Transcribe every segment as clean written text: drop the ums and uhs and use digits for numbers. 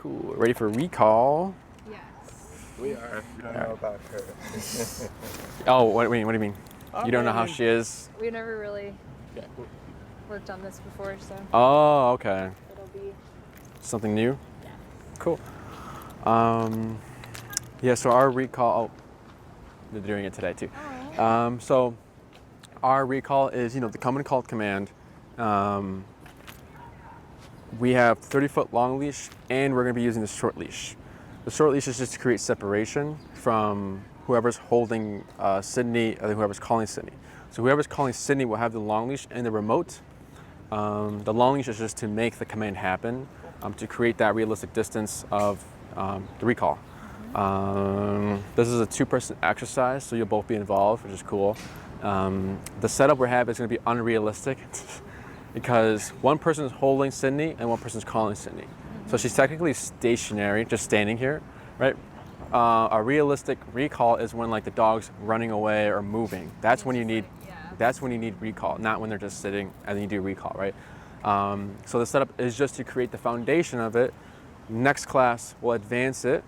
Cool. Ready for recall? Yes. We are. We don't know about her. Oh, what do you mean? You don't know how she is? We've never really Yeah. worked on this before, so Oh, okay. it'll be. Something new? Yeah. Cool. Yeah, so our recall, they're doing it today too. Oh. So our recall is, the come and call command. We have 30-foot long leash, and we're going to be using the short leash. The short leash is just to create separation from whoever's holding Sydney, or whoever's calling Sydney. So whoever's calling Sydney will have the long leash and the remote. The long leash is just to make the command happen, to create that realistic distance of the recall. This is a two-person exercise, so you'll both be involved, which is cool. The setup we have is going to be unrealistic because one person is holding Sydney and one person is calling Sydney. So she's technically stationary, just standing here, right? A realistic recall is when like the dog's running away or moving. That's when you need. That's when you need recall, not when they're just sitting and then you do recall, right? So the setup is just to create the foundation of it. Next class, we'll advance it,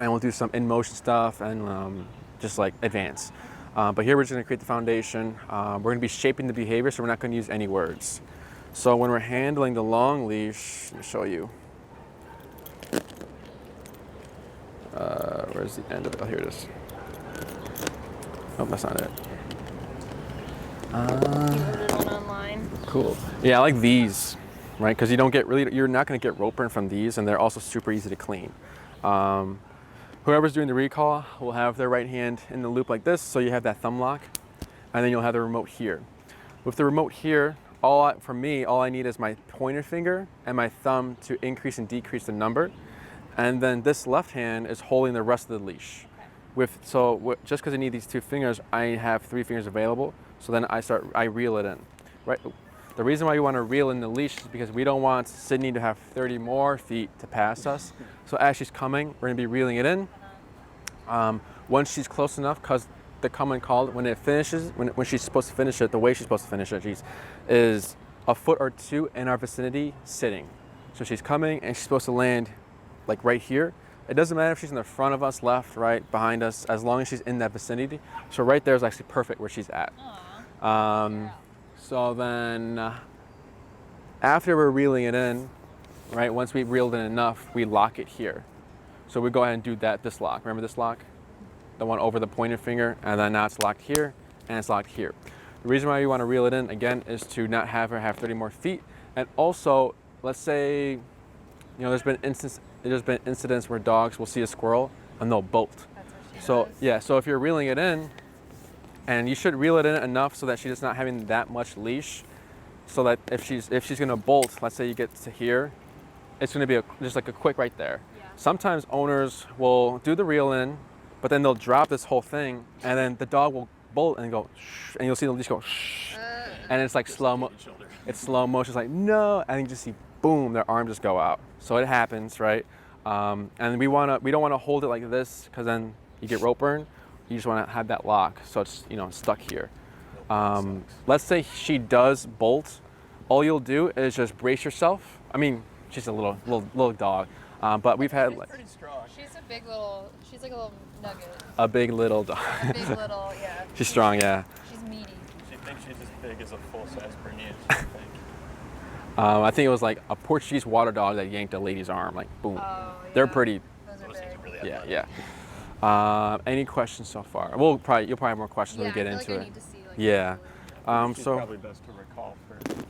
and we'll do some in-motion stuff and just like advance. But here we're just gonna create the foundation. We're gonna be shaping the behavior, so we're not gonna use any words. So when we're handling the long leash, let me show you. Where's the end of it? Oh, here it is. Oh, that's not it. You ordered one online. Cool. Yeah, I like these, right? Because you're not going to get rope burn from these, and they're also super easy to clean. Whoever's doing the recall will have their right hand in the loop like this, so you have that thumb lock, and then you'll have the remote here. With the remote here, all I need is my pointer finger and my thumb to increase and decrease the number, and then this left hand is holding the rest of the leash. Just because I need these two fingers, I have 3 fingers available. So then I reel it in, right? The reason why you want to reel in the leash is because we don't want Sydney to have 30 more feet to pass us. So as she's coming, we're gonna be reeling it in. Once she's close enough, because the come and call, when it finishes, when she's supposed to finish it, the way she's supposed to finish it, is a foot or two in our vicinity sitting. So she's coming and she's supposed to land like right here. It doesn't matter if she's in the front of us, left, right, behind us, as long as she's in that vicinity. So right there is actually perfect where she's at. So then after we're reeling it in, right, once we've reeled in enough, we lock it here. So we go ahead and do this lock. Remember this lock? The one over the pointer finger, and then now it's locked here, and it's locked here. The reason why you want to reel it in, again, is to not have her have 30 more feet. And also, let's say, there's been incidents where dogs will see a squirrel and they'll bolt. That's what she So does. yeah, so if you're reeling it in, and you should reel it in enough so that she's not having that much leash, so that if she's gonna bolt, let's say you get to here, it's gonna be just like a quick right there. Yeah. Sometimes owners will do the reel in, but then they'll drop this whole thing, and then the dog will bolt and go, shh, and you'll see the leash go, shh, and it's like slow mo. It's slow motion. It's like no, and you just see boom, their arm just go out. So it happens, right? And we don't want to hold it like this because then you get rope burn. You just want to have that lock, so it's stuck here. Let's say she does bolt. All you'll do is just brace yourself. I mean, she's a little dog, but we've had like Pretty strong. She's like a little nugget. a big little dog. A big little, yeah. She's strong, yeah. She's meaty. She thinks she's as big as a full-size Bernese, I think. I think it was like a Portuguese water dog that yanked a lady's arm. Like boom. Oh, They're yeah. pretty. Those are Those big. things are really Yeah, athletic. yeah. Any questions so far? You'll probably have more questions when we get I feel into like I it. need to see, like, Yeah. She's So probably best to recall first because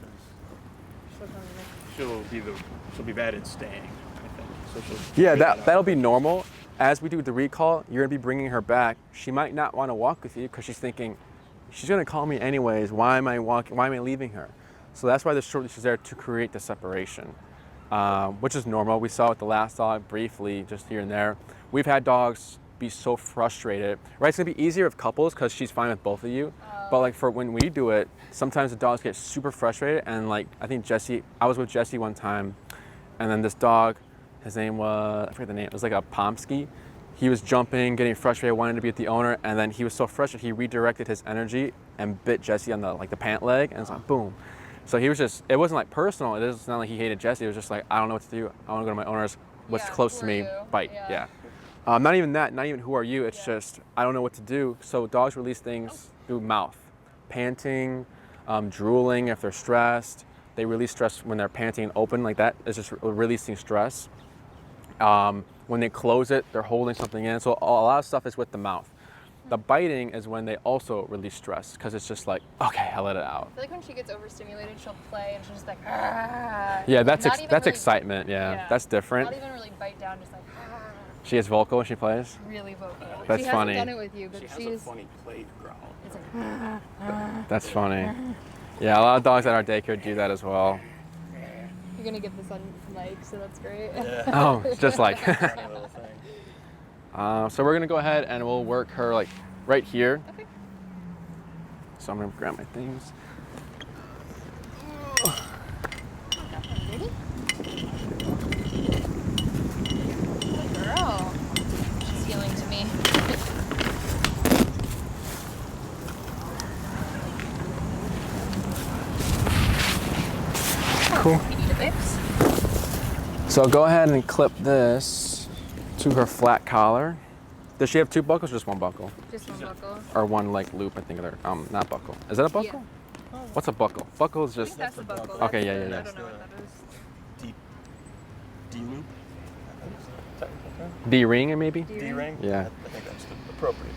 she'll come in. she'll be bad at staying, I think. So she'll yeah, figure it out. that'll be normal. As we do the recall, you're gonna be bringing her back. She might not want to walk with you because she's thinking, she's gonna call me anyways. Why am I walking? Why am I leaving her? So that's why the short leash is there to create the separation, which is normal. We saw it with the last dog briefly, just here and there. We've had dogs be so frustrated. Right, it's gonna be easier with couples because she's fine with both of you. But like for when we do it, sometimes the dogs get super frustrated. And like I think I was with Jesse one time, and then this dog, his name was, I forget the name, it was like a Pomsky. He was jumping, getting frustrated, wanting to be with the owner, and then he was so frustrated he redirected his energy and bit Jesse on the pant leg, and it's like boom. So he was just, it wasn't like personal, it was not like he hated Jesse, it was just like, I don't know what to do, I want to go to my owner's, what's Yeah, close who to are me, you? bite. Yeah. Yeah. Not even that, not even who are you, it's just I don't know what to do. So dogs release things through mouth. Panting, drooling if they're stressed. They release stress when they're panting and open like that. It's just releasing stress. When they close it, they're holding something in. So a lot of stuff is with the mouth. The biting is when they also release stress because it's just like, okay, I let it out. I feel like when she gets overstimulated, she'll play and she'll just like, ah. Yeah, that's Not even that's really- excitement. Yeah, that's different. Not even really bite down, just like, ah. She is vocal when she plays. Really vocal. That's she funny. hasn't done it with you, but She has she's. a funny plate growl. It's like, That's funny. Yeah, a lot of dogs at our daycare do that as well. you're gonna get this on mic, so that's great. Yeah. Oh, it's just like. Funny little thing. So we're gonna go ahead and we'll work her like right here. Okay. So I'm gonna grab my things. Ready? Good girl. She's healing to me. Cool. You need a fix? So go ahead and clip this to her flat collar. Does she have two buckles or just one buckle? Just one buckle. Or one like loop, I think, not buckle. Is that a buckle? What's a buckle? Buckle is I think just, that's the buckle. Okay, That's yeah, the- yeah, I yeah. don't know what that is. D-loop? Technical term? D-ring maybe? D-ring? Yeah. I think that's the appropriate.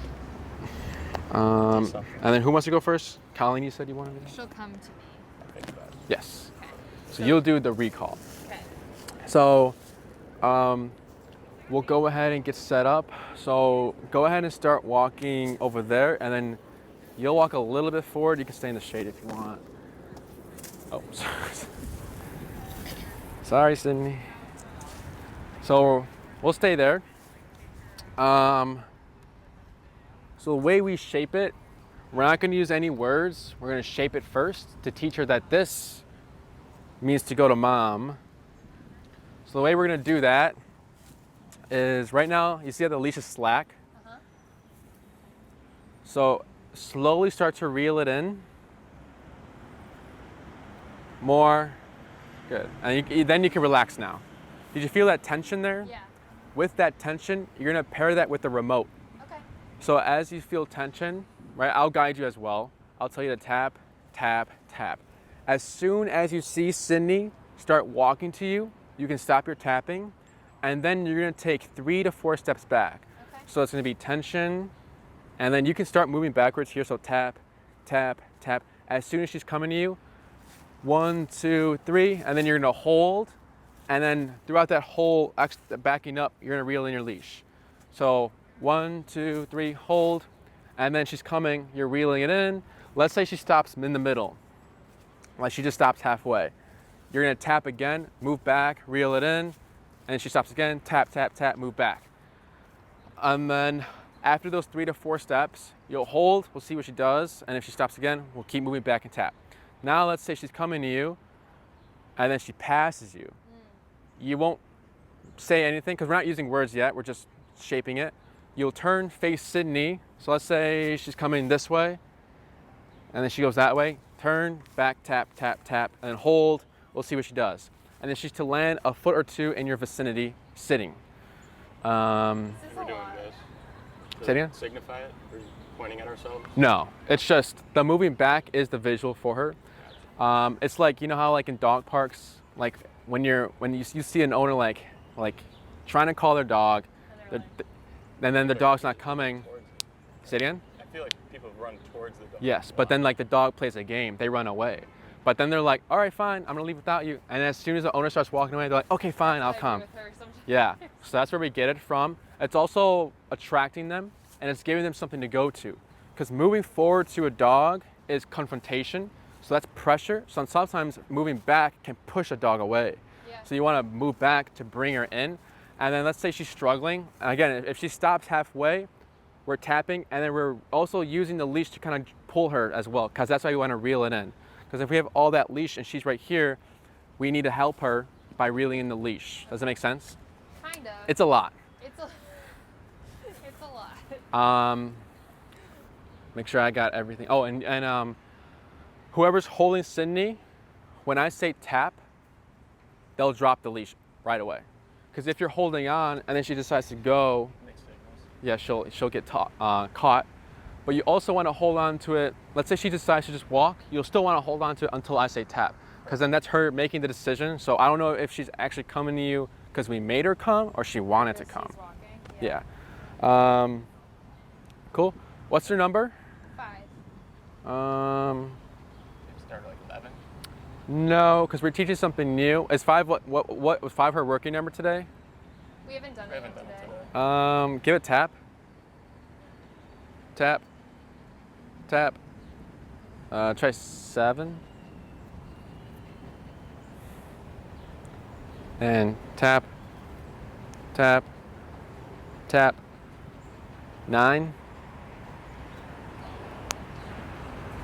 And then who wants to go first? Colleen, you said you wanted to go? She'll come to me. Think about it. Yes. Okay. So you'll do the recall. Okay. So we'll go ahead and get set up. So go ahead and start walking over there, and then you'll walk a little bit forward. You can stay in the shade if you want. Oh, sorry. Sorry, Sydney. So we'll stay there. So the way we shape it, we're not going to use any words. We're going to shape it first to teach her that this means to go to mom. So the way we're going to do that is right now, you see how the leash is slack? Uh-huh. So slowly start to reel it in. More. Good. And then you can relax now. Did you feel that tension there? Yeah. With that tension, you're going to pair that with the remote. Okay. So as you feel tension, right, I'll guide you as well. I'll tell you to tap, tap, tap. As soon as you see Sydney start walking to you, you can stop your tapping, and then you're gonna take 3 to 4 steps back. Okay. So it's gonna be tension, and then you can start moving backwards here. So tap, tap, tap. As soon as she's coming to you, 1, 2, 3, and then you're gonna hold, and then throughout that whole backing up, you're gonna reel in your leash. So 1, 2, 3, hold, and then she's coming, you're reeling it in. Let's say she stops in the middle, like she just stops halfway. You're gonna tap again, move back, reel it in, and she stops again, tap, tap, tap, move back. And then after those 3 to 4 steps, you'll hold, we'll see what she does, and if she stops again, we'll keep moving back and tap. Now let's say she's coming to you, and then she passes you. You won't say anything, because we're not using words yet, we're just shaping it. You'll turn, face Sydney, so let's say she's coming this way, and then she goes that way, turn, back, tap, tap, tap, and then hold, we'll see what she does. And then she's to land a foot or two in your vicinity, sitting. This is We're a doing lot. this. To Say it again? Signify it? We're pointing at ourselves? No, it's just the moving back is the visual for her. It's like, you know how like in dog parks, like when you see an owner like trying to call their dog, And and then the dog's not coming. Towards it. Say it again? I feel like people run towards the dog. Yes, but then like the dog plays a game, they run away. But then they're like, all right, fine, I'm gonna leave without you. And as soon as the owner starts walking away, they're like, okay, fine, I'll I agree come. with her sometimes. Yeah, so that's where we get it from. It's also attracting them, and it's giving them something to go to. Because moving forward to a dog is confrontation, so that's pressure. So sometimes moving back can push a dog away. Yeah. So you want to move back to bring her in. And then let's say she's struggling. And again, if she stops halfway, we're tapping, and then we're also using the leash to kind of pull her as well, because that's why we want to reel it in. Because if we have all that leash and she's right here, we need to help her by reeling in the leash. Does that make sense? Kind of. It's a lot. It's a lot. Make sure I got everything. Oh, and whoever's holding Sydney, when I say tap, they'll drop the leash right away. because if you're holding on and then she decides to go, Mixed signals. yeah, she'll get caught. But you also want to hold on to it. Let's say she decides to just walk, you'll still want to hold on to it until I say tap, because then that's her making the decision. So I don't know if she's actually coming to you because we made her come or she wanted to come. She's walking. Yeah. Cool. What's her number? 5. Maybe start at like 11. No, because we're teaching something new. Is 5 what was 5 her working number today? We haven't done We it haven't done today. it today. Give it tap. Tap. Tap. Try 7. And tap. Tap. Tap. 9.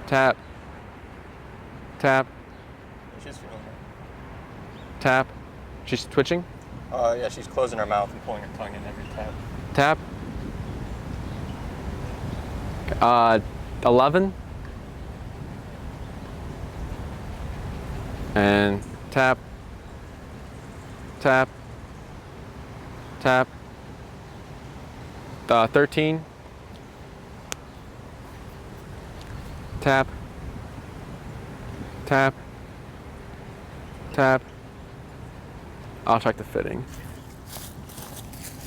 Tap. Tap. She's feeling it. Tap. She's twitching. Yeah, she's closing her mouth and pulling her tongue in every tap. Tap. 11. And tap. Tap. Tap. 13. Tap. Tap. Tap. I'll check the fitting.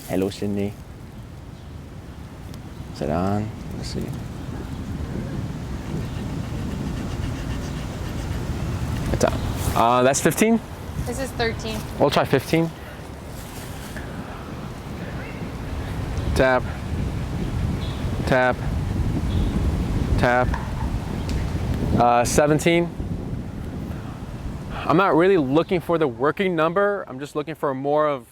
Hello, Sydney. Is it on? Let's see. It's on. That's 15? This is 13. We'll try 15. Tap. Tap. Tap. 17. I'm not really looking for the working number. I'm just looking for more of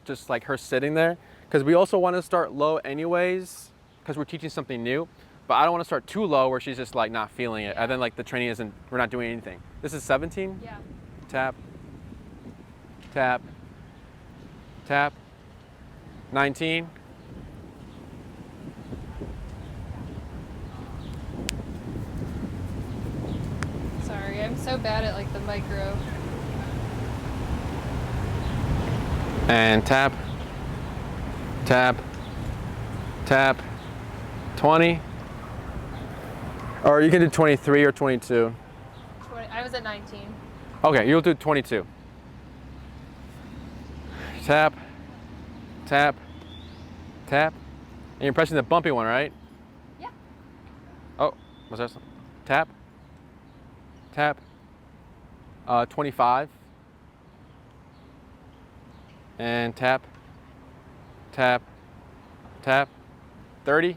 just like her sitting there. Because we also want to start low anyways, because we're teaching something new. But I don't want to start too low where she's just like not feeling it. And then like the training isn't, we're not doing anything. This is 17? Yeah. Tap. Tap. Tap. 19. Sorry, I'm so bad at like the micro. And tap. Tap. Tap. 20. Or you can do 23 or 22. 20, I was at 19. Okay, you'll do 22. Tap. Tap. Tap. And you're pressing the bumpy one, right? Yeah. Oh, what's that? Tap. Tap. 25. And tap. Tap. Tap. 30.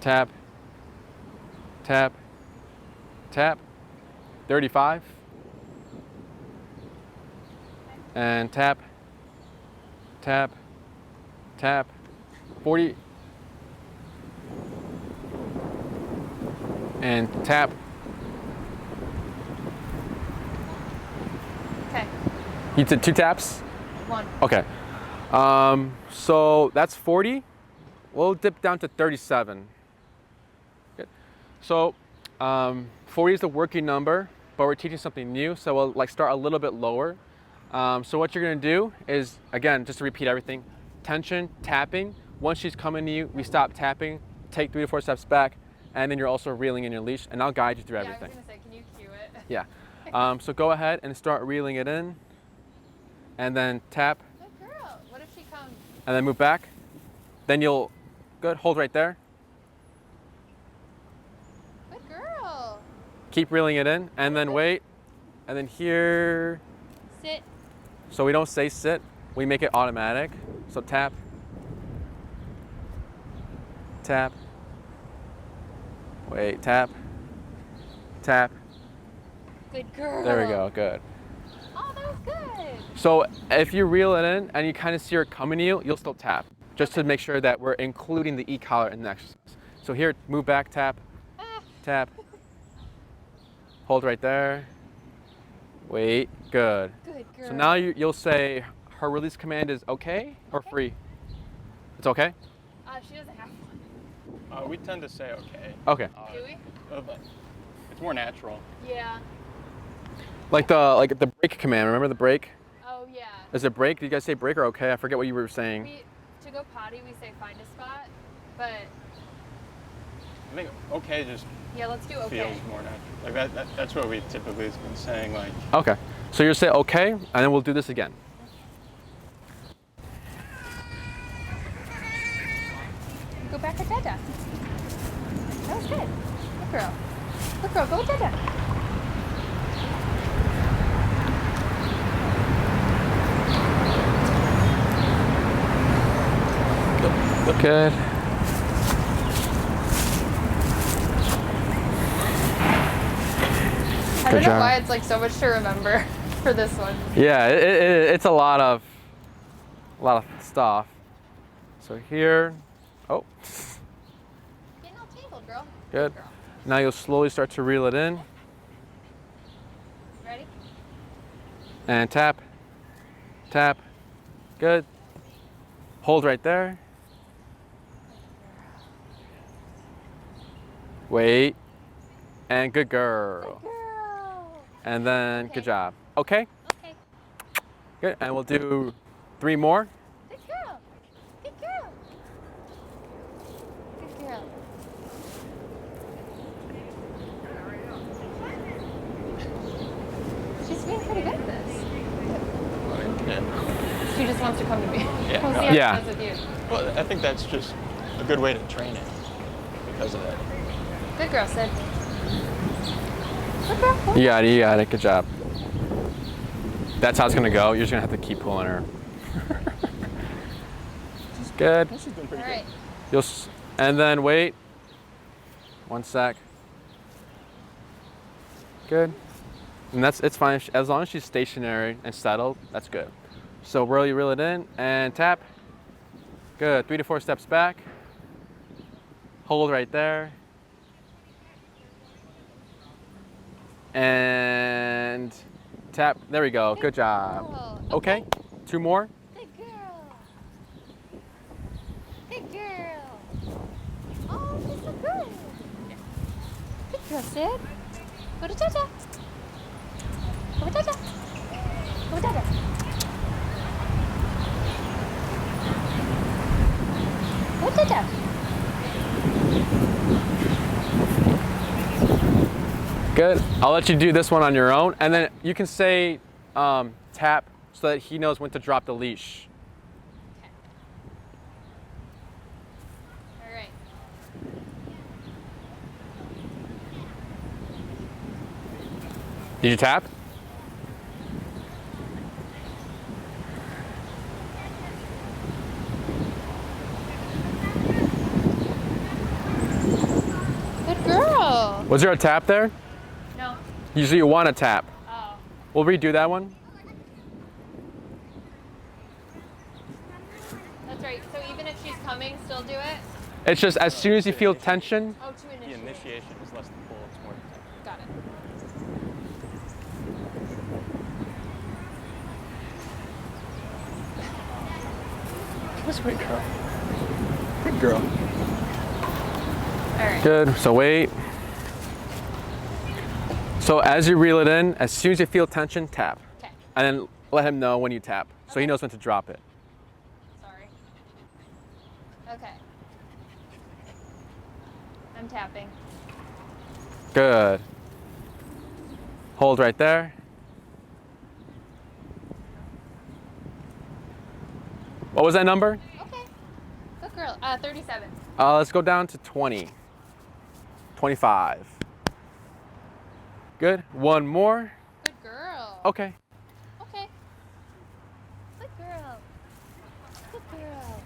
Tap. Tap. Tap. 35. And tap. Tap. Tap. 40. And tap. Okay. You did 2 taps? 1. Okay. So that's 40. We'll dip down to 37. Good. So 40 is the working number, but we're teaching something new, so we'll like start a little bit lower. So what you're gonna do is, again, just to repeat everything, tension, tapping. Once she's coming to you, we stop tapping, take 3 to 4 steps back, and then you're also reeling in your leash, and I'll guide you through Yeah, I everything. was gonna say, can you cue it? Yeah. So go ahead and start reeling it in, and then tap, Good girl. What if she comes? and then move back. Then you'll, good, hold right there. Good girl. Keep reeling it in, and then wait, and then here. Sit. So we don't say sit, we make it automatic. So tap, tap, wait, tap, tap. Good girl. There we go, good. Oh, that was good. So if you reel it in and you kind of see her coming to you, you'll still tap, just to make sure that we're including the e-collar in the exercise. So here, move back, tap, Ah. tap, hold right there, wait, good. Good girl. So now you'll say her release command is okay or free? It's okay? She doesn't have one. We tend to say okay. Okay. Do we? But it's more natural. Yeah. Like the break command. Remember the break? Oh yeah. Is it break? Did you guys say break or okay? I forget what you were saying. To go potty, we say find a spot, but I think okay just yeah, let's do okay. feels more natural. Like that's what we typically have been saying. Like Okay. So you say okay, and then we'll do this again. Go back to Dada. That was good. Good girl. Good girl. Go Dada. Look good. I don't know why it's like so much to remember for this one. Yeah, it's a lot of stuff. So here, oh, Getting all tangled, girl. good. Girl. Now you'll slowly start to reel it in Ready? and tap, tap, good. Hold right there. Wait, and good girl. Good girl. And then Okay. good job. Okay, Okay. good. And we'll do 3 more. Good girl. Good girl. Good girl. She's being pretty good at this. yeah. She just wants to come to me. Yeah. We'll see how Yeah. it does with you. Well, I think that's just a good way to train it because of that. Good girl, Sid. Good girl. You got it. Good job. That's how it's gonna go. You're just gonna have to keep pulling her. Good. She's doing All pretty right. And then wait. 1 sec. Good. And it's fine. As long as she's stationary and settled, that's good. So reel it in and tap. Good. 3 to 4 steps back. Hold right there. And tap. There we go. Good job. girl. Okay. 2 more. Good girl. Good girl. Oh, she's so good. Good girl, Sid. Go to Dada. Go to Dada. Go to Dada. Go to Dada. Good. I'll let you do this one on your own, and then you can say tap so that he knows when to drop the leash. All right. Did you tap? Good girl. Was there a tap there? No. Usually you want to tap. Oh. We'll redo that one. That's right. So even if she's coming, still do it? It's just as soon as you feel tension, Oh, to The initiate. initiation is less the pull, it's more the tempo. Got it. This way, girl. Good girl. All right. good. So wait. So as you reel it in, as soon as you feel tension, tap. Okay. And then let him know when you tap, so he knows when to drop it. Sorry. Okay. I'm tapping. Good. Hold right there. What was that number? Okay. Good girl. 37. Let's go down to 20. 25. Good. One more. Good girl. Okay. Okay. Good girl. Good girl.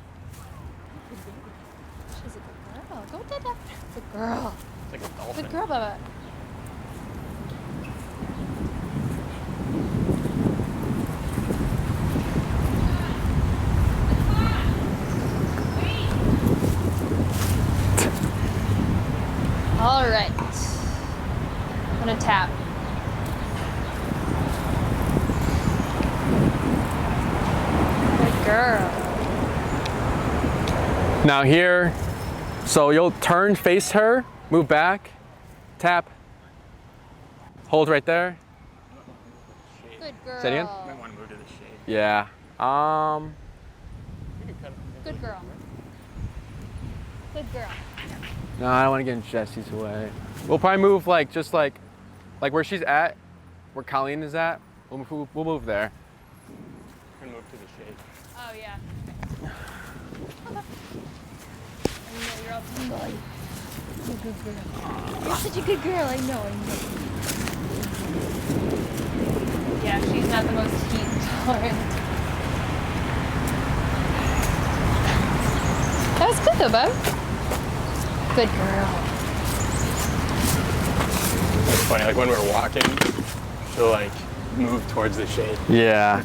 She's a good girl. Go Dada. Good girl. It's like a dolphin. Good girl, Bubba. All right. I'm gonna tap. Good girl. Now here, so you'll turn, face her, move back, tap, hold right there. girl. Say it again? You might want to move to the shade. Yeah. You can cut Good girl. Good girl. No, I don't want to get in Jesse's way. We'll probably move just like where she's at, where Colleen is at. We'll move there. You can move to the shade. Oh, yeah. I know you're all tingly. You're a good girl. You're such a good girl. I know. Yeah, she's not the most heat tolerant. That was good though, bub. Good girl. It's funny, like when we're walking, she'll like move towards the shade. Yeah.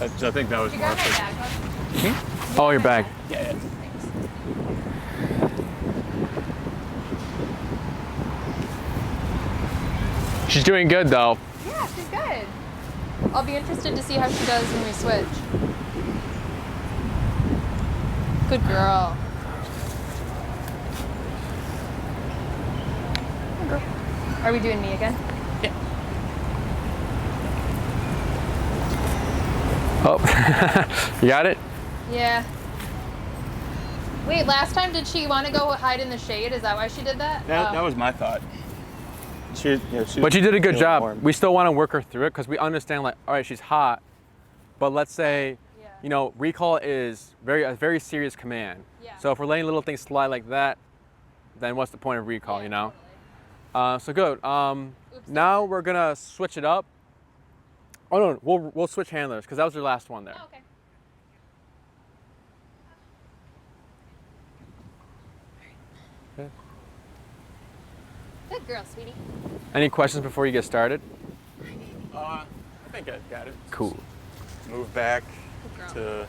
I think that was You more got my for- bag, bub? Oh, your bag. Yeah. Thanks. She's doing good though. Yeah, she's good. I'll be interested to see how she does when we switch. Good girl. Good girl. Are we doing me again? Oh, you got it? Yeah. Wait, last time did she want to go hide in the shade? Is that why she did that? That Oh. was my thought. She But you did a good feeling job. warm. We still want to work her through it because we understand, like, all right, she's hot, but let's say, Yeah. you know, recall is a very serious command. Yeah. So if we're letting little things slide like that, then what's the point of recall, Yeah, you know? totally. So good. Now we're gonna switch it up. Oh no, we'll switch handlers because that was your last one there. Oh, okay. Okay. Good girl, sweetie. Any questions before you get started? I think I got it. Cool. Move back Good girl. to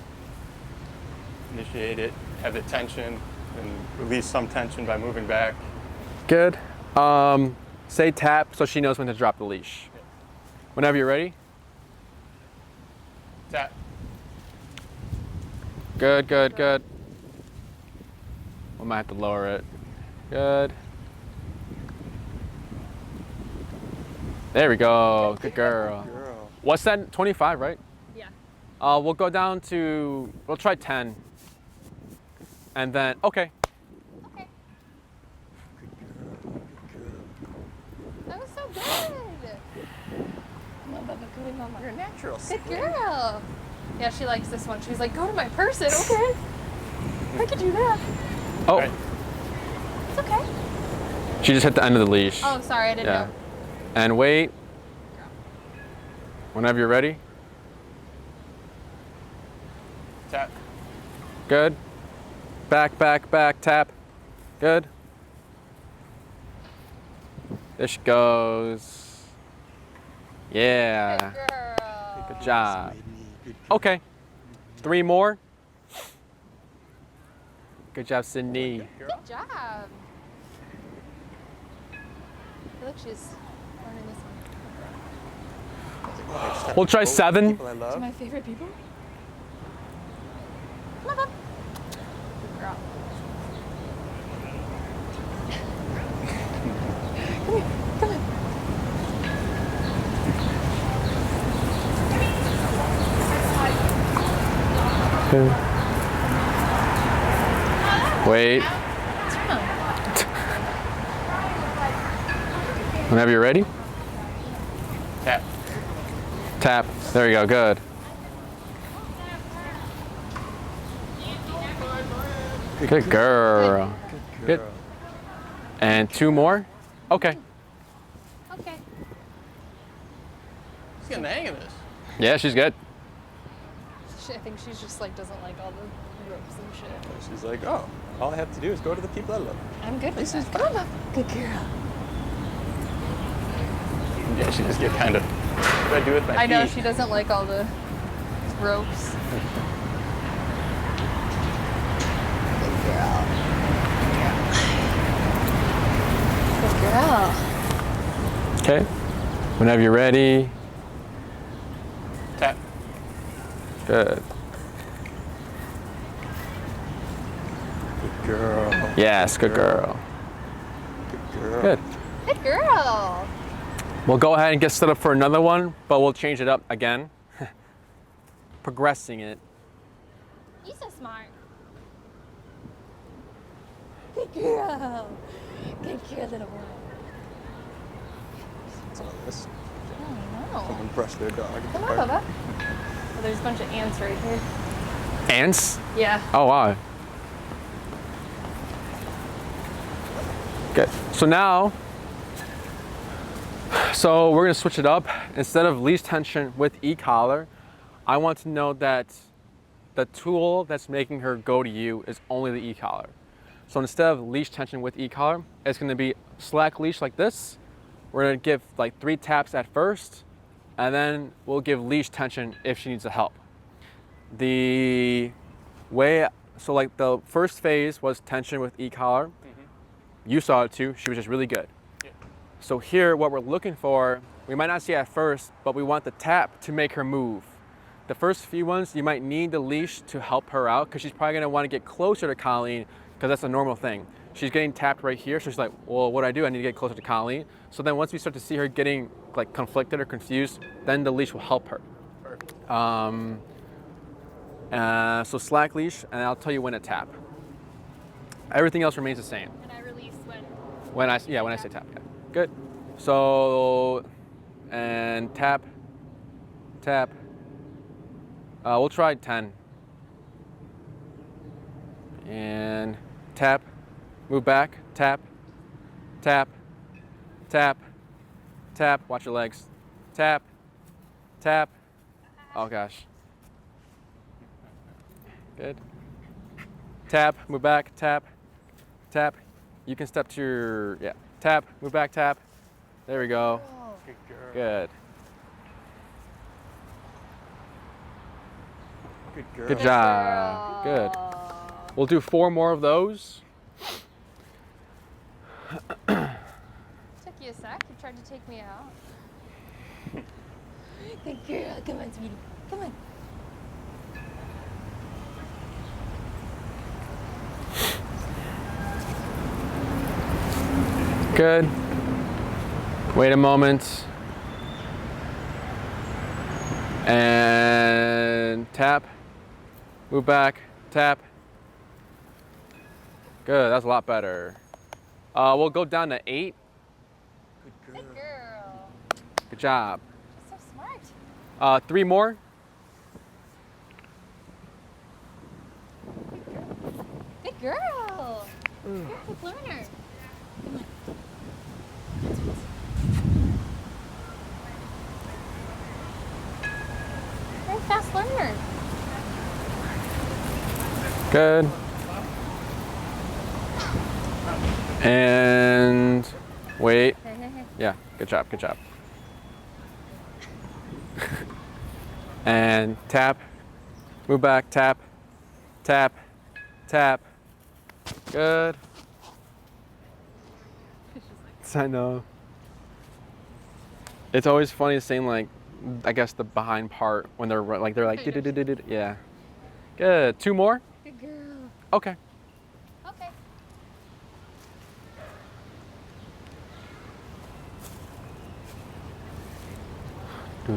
initiate it, have the tension, and release some tension by moving back. Good. Say tap so she knows when to drop the leash. Whenever you're ready. Tap. Good, good, good. We might have to lower it. Good. There we go. Good girl. Girl. What's that? 25, right? Yeah. We'll go down to, we'll try 10. And then, okay. Okay. That was so good. Come on, Bubba, go to Mama. You're a natural. Good girl. Yeah, she likes this one. She's like, go to my person. Okay. I could do that. Oh, Right. It's okay. she just hit the end of the leash. Oh, sorry, I didn't Yeah. know. And wait. Whenever you're ready. Tap. Good. Back, back, back, tap. Good. There she goes. Yeah. Good girl. Good job. Okay. 3 more. Good job, Sydney. Good job. I feel like she's learning this one. We'll try 7. People I She's love. my favorite people. Come on, Bub. Good girl. Come here. Come on. Wait. What's wrong? Whenever you're ready. Tap. Tap. There you go. Good. Good girl. Good. And 2 more. Okay. Okay. She's getting the hang of this. Yeah, she's good. I think she's just like doesn't like all the ropes and shit. She's like, oh, all I have to do is go to the people I love. I'm good with that. Come on, Bub. Good girl. Yeah, she just get kind of. What do I do with my I know feet? she doesn't like all the ropes. Good girl. Good girl. Okay. Whenever you're ready. Tap. Good. Good girl. Yes, good girl. Good girl. Good. Good girl. We'll go ahead and get set up for another one, but we'll change it up again. Progressing it. You're so smart. Good girl. Good girl, little boy. This. Oh, no. Someone brushed their dog. Come on, Bubba. Oh, there's a bunch of ants right here. Ants? Yeah. Oh, wow. Okay, so now, we're gonna switch it up. Instead of leash tension with e-collar, I want to know that the tool that's making her go to you is only the e-collar. So instead of leash tension with e-collar, it's gonna be slack leash like this. We're gonna give like 3 taps at first, and then we'll give leash tension if she needs the help. The way, so like the first phase was tension with e-collar. You saw it too, she was just really good. Yeah. So here, what we're looking for, we might not see it at first, but we want the tap to make her move. The first few ones, you might need the leash to help her out because she's probably gonna wanna get closer to Colleen because that's a normal thing. She's getting tapped right here, so she's like, well, what do? I need to get closer to Colleen. So then once we start to see her getting like conflicted or confused, then the leash will help her. Perfect. So slack leash, and I'll tell you when to tap. Everything else remains the same. And I release when When I say tap, yeah. Good. So, and tap, tap. We'll try 10. And tap, move back, tap, tap, tap, tap. Watch your legs. Tap, tap. Oh gosh. Good. Tap, move back, tap, tap. You can step to your, yeah. Tap, move back, tap. There we go. Good girl. Good. Good girl. Good job. Good. We'll do 4 more of those. Took you a sec. You tried to take me out. Good girl. Come on, sweetie. Come on. Good. Wait a moment. And tap. Move back. Tap. Good. That's a lot better. We'll go down to 8. Good girl. Good girl. Good job. She's so smart. 3 more. Good girl. You're a quick learner. Come on. You're a fast learner. Good. And wait. Hey, hey, hey. Yeah, good job, good job. And tap, move back, tap, tap, tap. Good. I know. It's always funny saying like, I guess the behind part when they're like, yeah. Good. 2 more? Good girl. Okay. Okay. I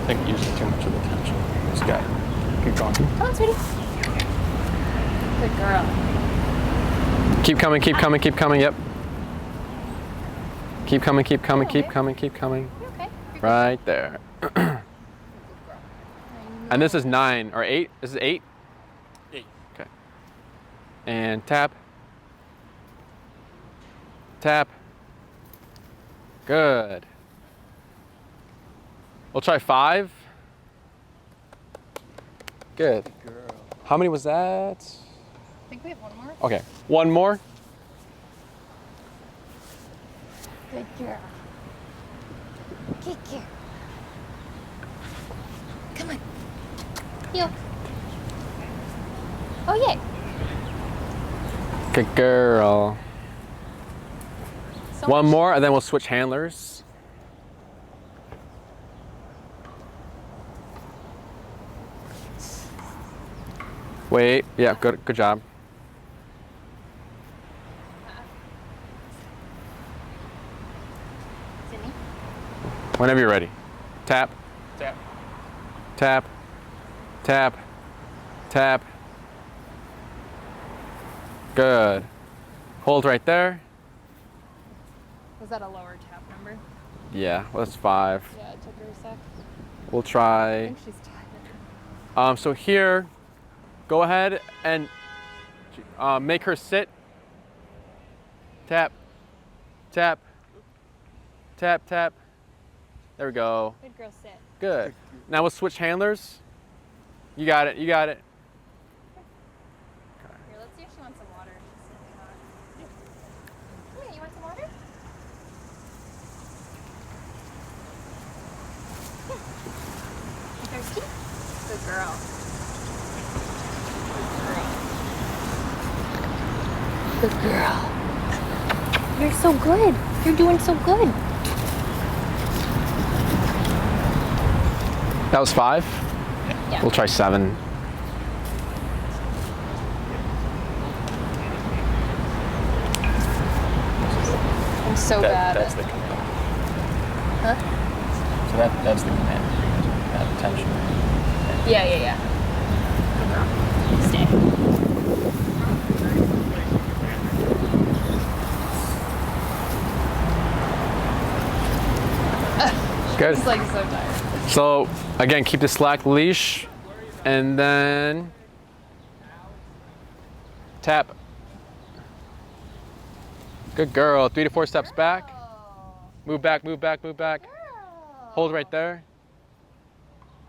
think using too much of the tension. This guy. Keep going. Come on, sweetie. Good girl. Keep coming, keep coming, keep coming, yep. Keep coming, keep coming, keep Okay. coming, keep coming. You okay? You're good. Right there. And this is 9 or 8. This is 8. 8. Okay. And tap. Tap. Good. We'll try 5. Good. Girl. How many was that? I think we have one more. Okay. 1 more. Good girl. Good girl. Come on. Heel. Oh, yay. Good girl. So 1 much- more, and then we'll switch handlers. Wait. Yeah, good job. Sydney. Whenever you're ready. Tap, Tap. tap, tap, tap. Good. Hold right there. Was that a lower tap number? Yeah, well, that's 5. Yeah, it took her a sec. We'll I try. think she's tired. So here, go ahead and make her sit. Tap, tap, tap, tap. There we go. Good girl, sit. Good. Now we'll switch handlers. You got it, you got it. Here, let's see if she wants some water. Come here, you want some water? You thirsty? Good girl. Good girl. You're so good. You're doing so good. That was 5. Yeah. We'll try 7. I'm so bad That's at the command. Huh? So that's the command. That tension. Yeah. Stay. Good. It's like so tired. So again, keep the slack leash and then tap. Good girl. 3 to 4 steps back. Move back, move back, move back. Girl. Hold right there.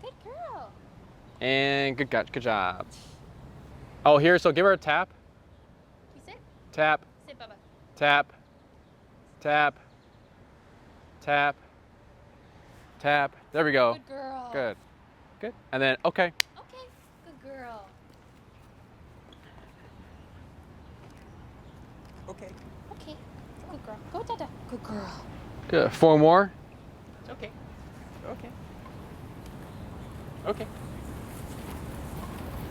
Good girl. And good job. Oh, here, so give her a tap. You sit? Tap, Sit, Bubba. tap, tap, tap, tap. There we go. Good girl. Good. Good. And then, okay. Okay. Good girl. Okay. Okay. Good girl. Go, Dada. Good girl. Good. 4 more. It's okay. Okay. Okay.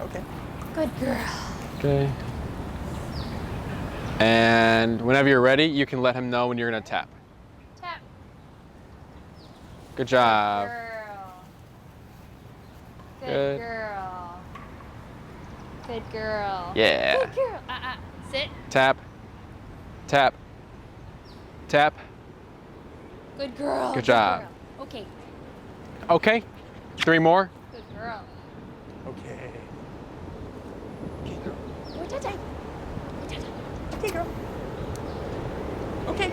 Okay. Good girl. Okay. And whenever you're ready, you can let him know when you're gonna tap. Tap. Good job. Girl. Good Good. girl. Good girl. Yeah. Good girl. Sit. Tap, tap, tap. Good girl. Good job. Girl. Okay. Okay. 3 more. Good girl. Okay. Okay, girl. Go, Dada. Go, Dada. Okay, girl. Okay.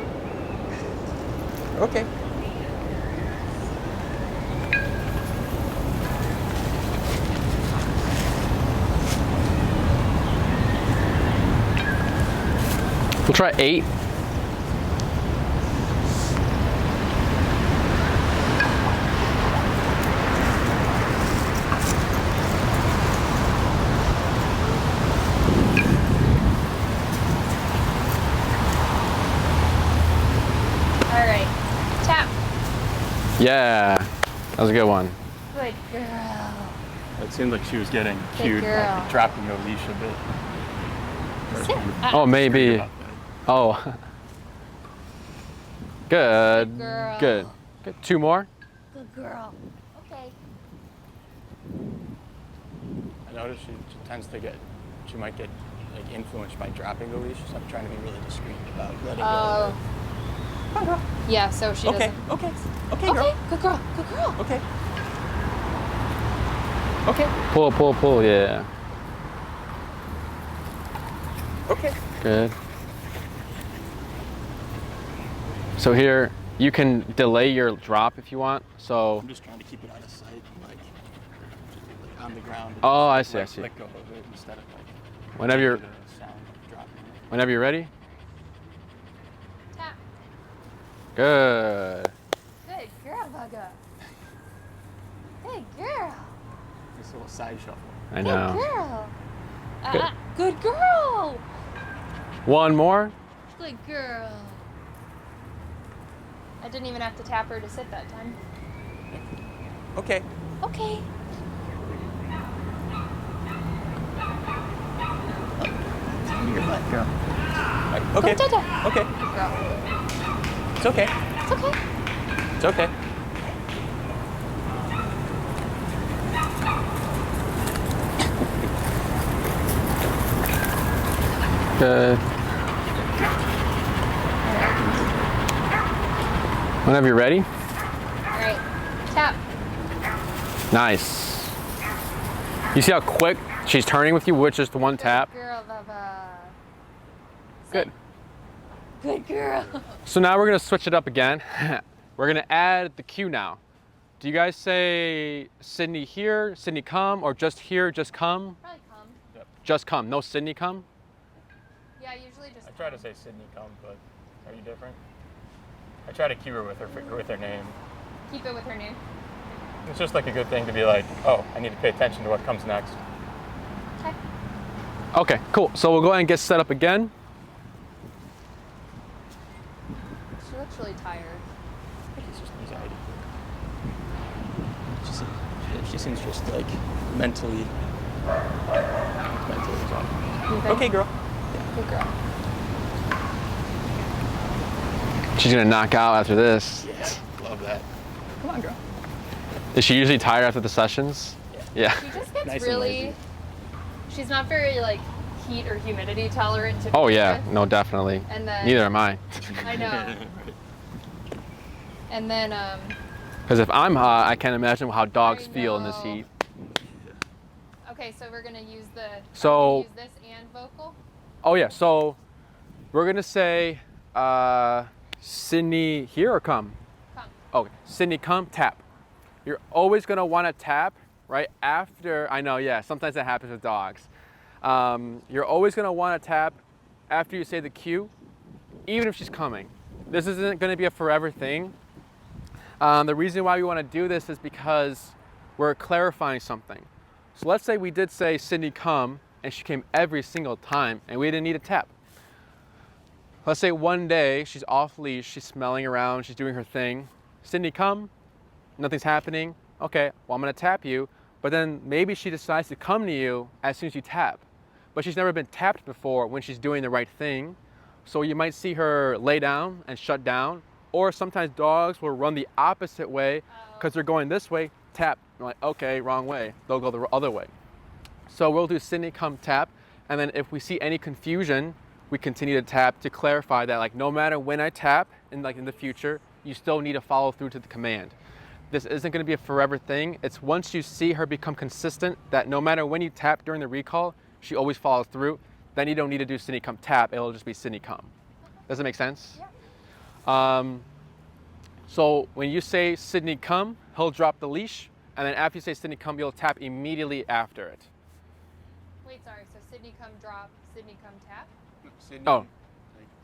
Okay. We'll try 8. All right. Tap. Yeah. That was a good one. Good girl. It seemed like she was getting Good cued girl. by dropping her leash a bit. Sit. Oh, maybe. About that. Oh. Good. Good girl. Good. Good. 2 more. Good girl. Okay. I noticed she tends to she might get like influenced by dropping the leash, so I'm trying to be really discreet about letting go of it. Yeah, so she Okay, doesn't. okay, okay, girl. Okay. Good girl. Good girl. Okay. Okay. Pull. Yeah. Okay. Good. So here, you can delay your drop if you want. So, I'm just trying to keep it out of sight, like on the ground. Oh, I Just, see, I like, see. Let go of it instead of like whenever you're the sound of dropping it. whenever you're ready. Tap. Good. Good girl, Bugga. Good girl. This little side shuffle. I Good know. girl. Good. Good girl. 1 more. Good girl. I didn't even have to tap her to sit that time. Okay. Okay. your butt, girl. Right, okay. Go, Dada. Okay. Girl. It's okay. It's okay. It's okay. Good. Whenever you're ready. All right. Tap. Nice. You see how quick she's turning with you with just one tap? Girl, Baba. Good. Good girl. So now we're gonna switch it up again. We're gonna add the cue now. Do you guys say Sydney here, Sydney come, or just here, just come? Probably come. Yep. Just come, no Sydney come? Yeah, usually just I try to say Sydney come, but are you different? I try to cue her with her name. keep it with her name. It's just like a good thing to be like, oh, I need to pay attention to what comes next. Okay. Okay, cool. So we'll go ahead and get set up again. She looks really tired. I think it's just anxiety. She seems just like mentally exhausted. Okay, girl. Good girl. She's gonna knock out after this. Yeah, love that. Come on, girl. Is she usually tired after the sessions? She just gets Nice and really. lazy. She's not very like heat or humidity tolerant to. Oh begin yeah, with. no, definitely. And then. Neither am I. I know. And then Because if I'm hot, I can't imagine how dogs I feel in this know. heat. Okay, so we're gonna use the. So- use this and vocal. Oh yeah, so we're gonna say Sydney here or come? Come. Okay, Sydney come, tap. You're always gonna wanna tap right after, I know, yeah, sometimes that happens with dogs. You're always gonna wanna tap after you say the cue, even if she's coming. This isn't gonna be a forever thing. The reason why we wanna do this is because we're clarifying something. So let's say we did say Sydney come and she came every single time and we didn't need a tap. Let's say one day she's off leash, she's smelling around, she's doing her thing. Sydney come, nothing's happening. Okay, well I'm gonna tap you, but then maybe she decides to come to you as soon as you tap. But she's never been tapped before when she's doing the right thing. So you might see her lay down and shut down, or sometimes dogs will run the opposite way because they're going this way, tap. I'm like, okay, wrong way. They'll go the other way. So we'll do Sydney come tap, and then if we see any confusion, we continue to tap to clarify that like no matter when I tap in the future, you still need to follow through to the command. This isn't going to be a forever thing. It's once you see her become consistent that no matter when you tap during the recall, she always follows through, then you don't need to do Sydney come tap, it'll just be Sydney come. Does that make sense? Yeah. So when you say Sydney come, he'll drop the leash, and then after you say Sydney come, you'll tap immediately after it. Wait, sorry. So Sydney come drop, Sydney come tap. Sydney, Oh.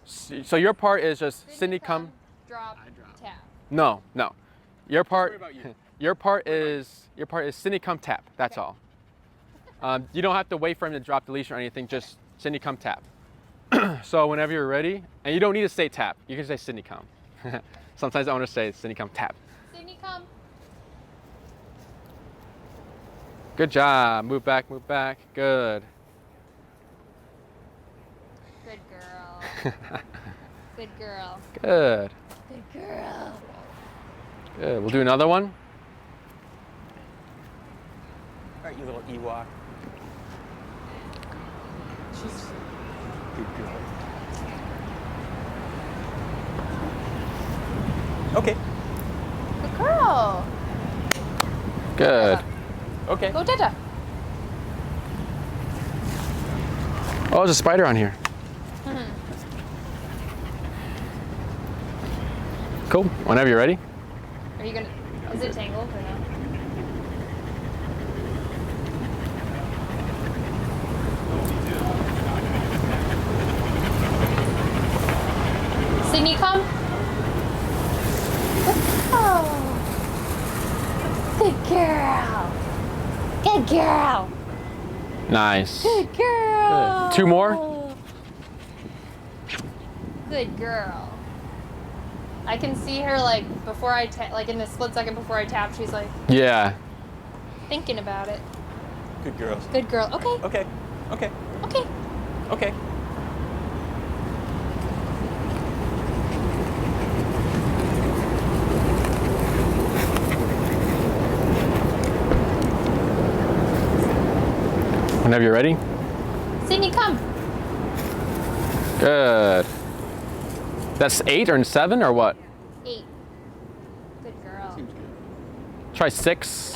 So your part is just Sydney come. Drop, I drop. tap. No. Your part. about you. Your part is Sydney come tap. That's Okay. all. You don't have to wait for him to drop the leash or anything. Just Sydney come tap. So whenever you're ready, and you don't need to say tap. You can say Sydney come. Sometimes I want to say Sydney come tap. Sydney come. Good job. Move back. Good. Good girl. Good girl. Good. Good girl. Good. We'll do another one. All right, you little Ewok. She's good girl. Okay. Good girl. Good. Okay. Go, Dada. Oh, there's a spider on here. Cool. Whenever you're ready. Are you gonna? Is it tangled or no? Sydney, come. Oh, good girl. Good girl. Nice. Good girl. Good. Two more? Good girl. I can see her like before I like in the split second before I tap. She's like Yeah. thinking about it. Good girls. Good girl. Okay. Okay. Okay. Okay. Okay. Whenever you're ready. Sydney, come. Good. That's 8 or 7 or what? 8. Good girl. Seems good. Try 6. Sit.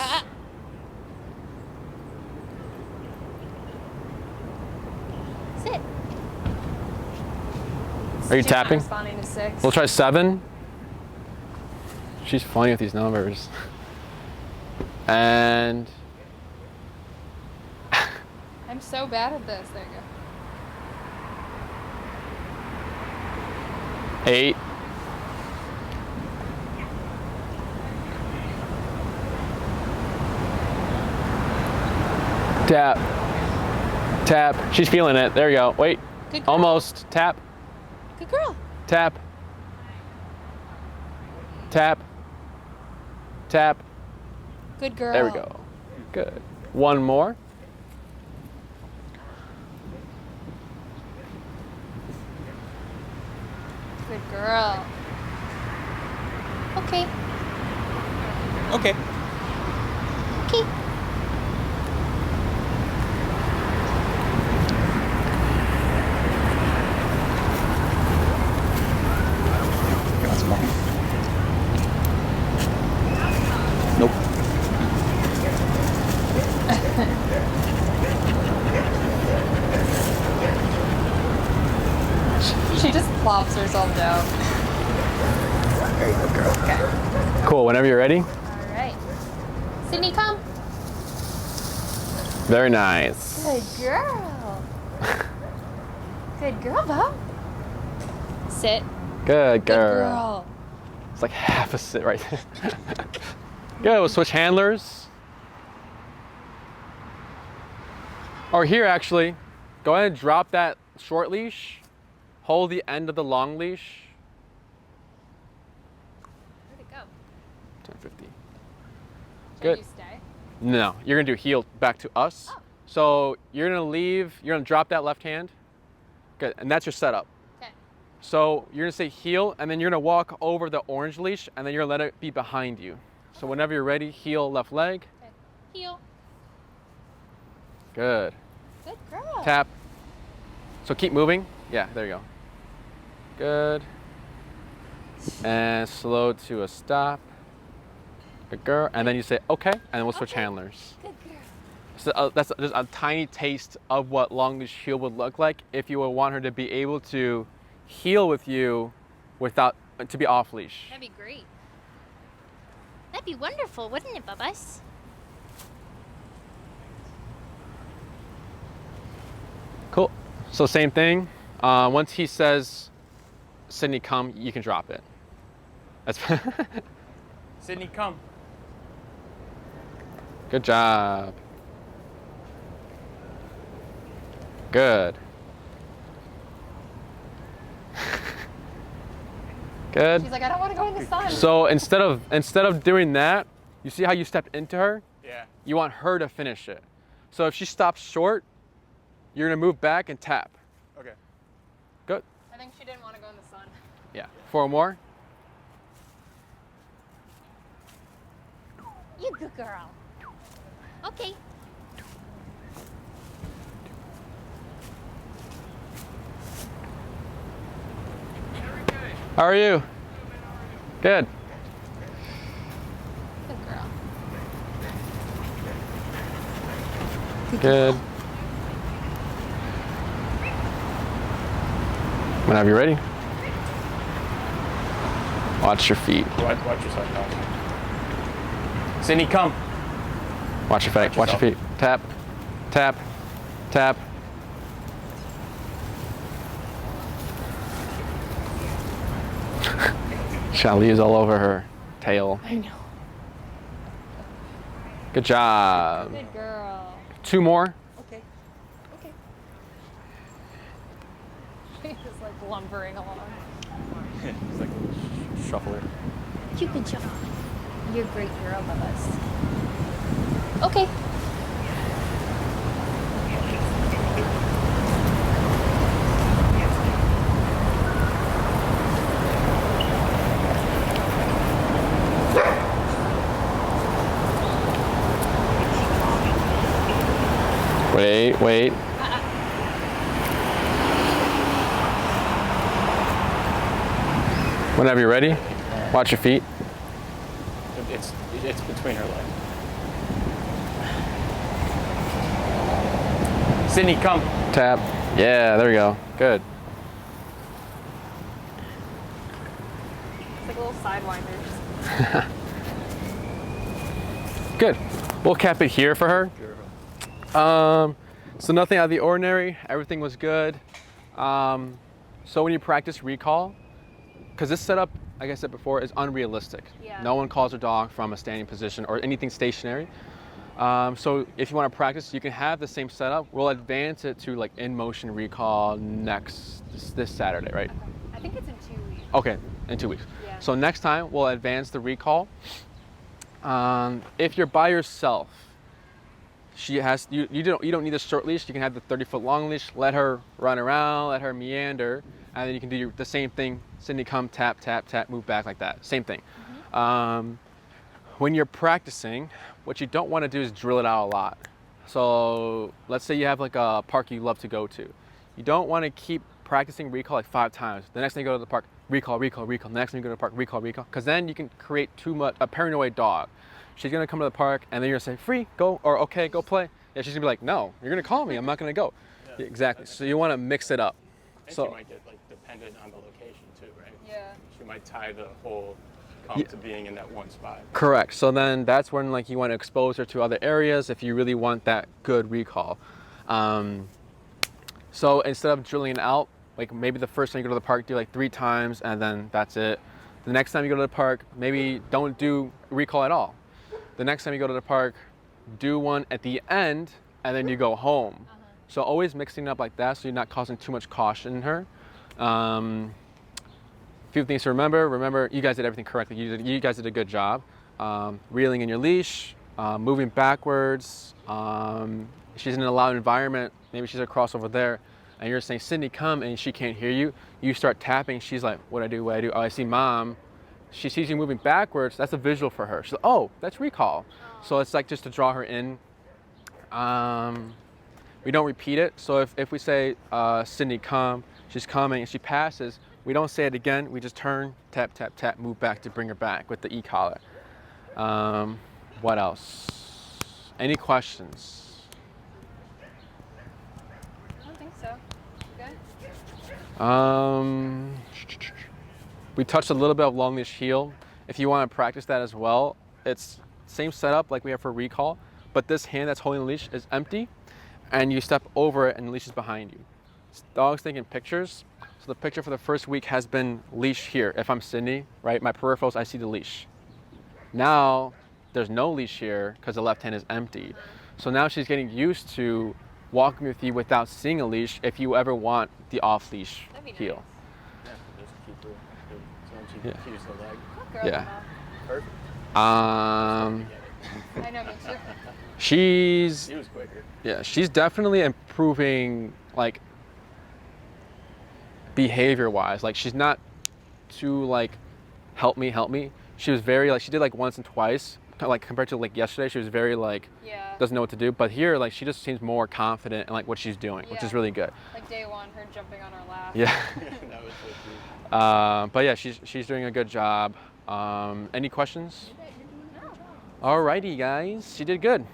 Are you She's not tapping? responding to 6. We'll try 7. She's funny with these numbers. And I'm so bad at this. There you go. 8. Tap. Tap. She's feeling it. There you go. Wait. Good girl. Almost. Tap. Good girl. Tap. Tap. Tap. Good girl. There we go. Good. One more. Good girl. Okay. Okay. Okay. Got some more. Nope. She just plops herself down. Very good girl. Okay. Cool. Whenever you're ready. All right. Sydney, come. Very nice. Good girl. Good girl, Bob. Sit. Good Good girl. girl. It's like half a sit right there. Good. We'll switch handlers. Or here, actually, go ahead and drop that short leash. Hold the end of the long leash. Where'd it go? 1050. Should Good. you stay? No, you're gonna do heel back to us. Oh. So you're gonna leave, you're gonna drop that left hand. Good, and that's your setup. Okay. So you're gonna say heel, and then you're gonna walk over the orange leash, and then you're gonna let it be behind you. So whenever you're ready, heel left leg. Okay. Heel. Good. Good girl. Tap. So keep moving. Yeah, there you go. Good. And slow to a stop. Good girl. And then you say okay, and then we'll switch Okay. handlers. Good girl. So that's just a tiny taste of what long leash heel would look like if you would want her to be able to heel with you without to be off leash. That'd be great. That'd be wonderful, wouldn't it, Bubba's? Cool. So same thing. Once he says, "Sydney, come," you can drop it. That's Sydney, come. good job. Good. Good. She's like, I don't want to go in the sun. So instead of doing that, you see how you stepped into her? Yeah. You want her to finish it. So if she stops short, you're gonna move back and tap. Okay. Good. I think she didn't want to go in the sun. Yeah. 4 more. You good girl. Okay. How are you? Good. Good girl. Good. Whenever you're ready. Watch your feet. Watch yourself now. Sydney, come. Watch your feet. Watch your feet. Tap. Tap. Tap. Charlie is all over her tail. I know. Good job. Good girl. 2 more. Okay. Okay. She's like lumbering along. It's like a shuffler. You can jump. You're a great girl, Bubba's. Okay. Wait. Whenever you're ready, watch your feet. It's between her legs. Sydney, come. Tap. Yeah, there we go. Good. It's like little sidewinders. Good. We'll cap it here for her. So nothing out of the ordinary. Everything was good. So when you practice recall, because this setup, like I said before, is unrealistic. Yeah. No one calls a dog from a standing position or anything stationary. So if you want to practice, you can have the same setup. We'll advance it to like in motion recall this Saturday, right? Okay. I think it's in 2 weeks. Okay, in 2 weeks. Yeah. So next time we'll advance the recall. If you're by yourself, you don't need a short leash. You can have the 30-foot long leash. Let her run around, let her meander, and then you can do the same thing. Sydney, come, tap, tap, tap, move back like that. Same thing. Mm-hmm. When you're practicing, what you don't want to do is drill it out a lot. So let's say you have like a park you love to go to. You don't want to keep practicing recall like 5 times. The next time you go to the park, recall, recall, recall. The next time you go to the park, recall, recall. Because then you can create too much a paranoid dog. She's gonna come to the park and then you're gonna say, free, go, or okay, go play. Yeah, she's gonna be like, no, you're gonna call me, I'm not gonna go. Yeah, exactly. So you want to mix it up. And so she might get like dependent on the location too, right? Yeah. She might tie the whole come to being in that one spot. Correct. So then that's when like you want to expose her to other areas if you really want that good recall. So instead of drilling it out, like maybe the first time you go to the park, do like 3 times and then that's it. The next time you go to the park, maybe don't do recall at all. The next time you go to the park, do one at the end and then you go home. So always mixing it up like that so you're not causing too much caution in her. Few things to remember you guys did everything correctly. You guys did a good job. Reeling in your leash, moving backwards. She's in a loud environment, maybe she's across over there, and you're saying, Sydney, come, and she can't hear you. You start tapping, she's like, what do I do? Oh, I see mom. She sees you moving backwards, that's a visual for her. She's like, oh, that's recall. So it's like just to draw her in. We don't repeat it. So if we say, Sydney, come, she's coming, and she passes, we don't say it again, we just turn, tap, tap, tap, move back to bring her back with the e-collar. What else? Any questions? I don't think so. You good? We touched a little bit of long leash heel. If you want to practice that as well, it's same setup like we have for recall, but this hand that's holding the leash is empty, and you step over it and the leash is behind you. Dog's taking pictures. So the picture for the first week has been leash here. If I'm Sydney, right, my peripherals, I see the leash. Now, there's no leash here because the left hand is empty. So now she's getting used to walking with you without seeing a leash if you ever want the off-leash heel. Yeah, just keep her. So when she cues the leg. Girl, Yeah. Perfect. I know, me too. She's, He was quicker. yeah, she's definitely improving, like, behavior-wise. Like, she's not too, like, help me. She was very, like, she did, like, once and twice. Like, compared to, like, yesterday, she was very, like, Yeah. doesn't know what to do. But here, like, she just seems more confident in, like, what she's doing, which Yeah. is really good. Like day 1, her jumping on our lap. Yeah. That was so cute. But yeah, she's doing a good job. Any questions? No. Alrighty, guys. She did good.